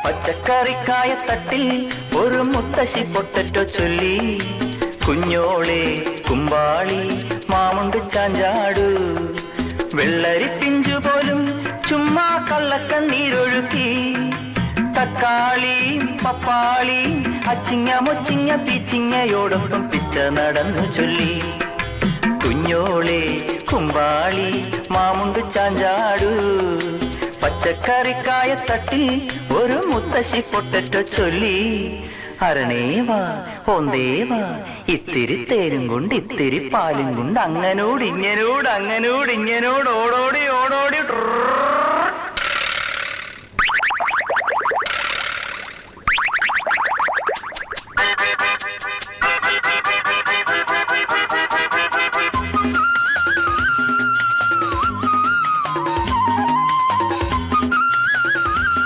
പച്ചക്കറിക്കായ തട്ടിൽ ഒരു മുത്തശ്ശി പൊട്ടറ്റോ ചൊല്ലി, കുഞ്ഞോളെ കുമ്പാളി മാമുണ്ട് ചാഞ്ചാടു, വെള്ളരി പിഞ്ചു പോലും ചുമ്മാ കള്ളക്കണ്ണീരൊഴുക്കി, തക്കാളി പപ്പാളി അച്ചിങ്ങ മൊച്ചിങ്ങ പീച്ചിങ്ങയോടൊപ്പം പിച്ച നടന്നു ചൊല്ലി, കുഞ്ഞോളെ കുമ്പാളി മാമുണ്ട് ചാഞ്ചാടു, പച്ചക്കറിക്കായ തട്ടിൽ ഒരു മുത്തശ്ശി പൊട്ടറ്റോ ചൊല്ലി. അരണേവാ ഓന്തേവാ ഇത്തിരി തേരും കൊണ്ട് ഇത്തിരി പാലും കൊണ്ട് അങ്ങനോട് ഇങ്ങനോട് അങ്ങനോട് ഇങ്ങനോട് ഓടോടി ഓടോടി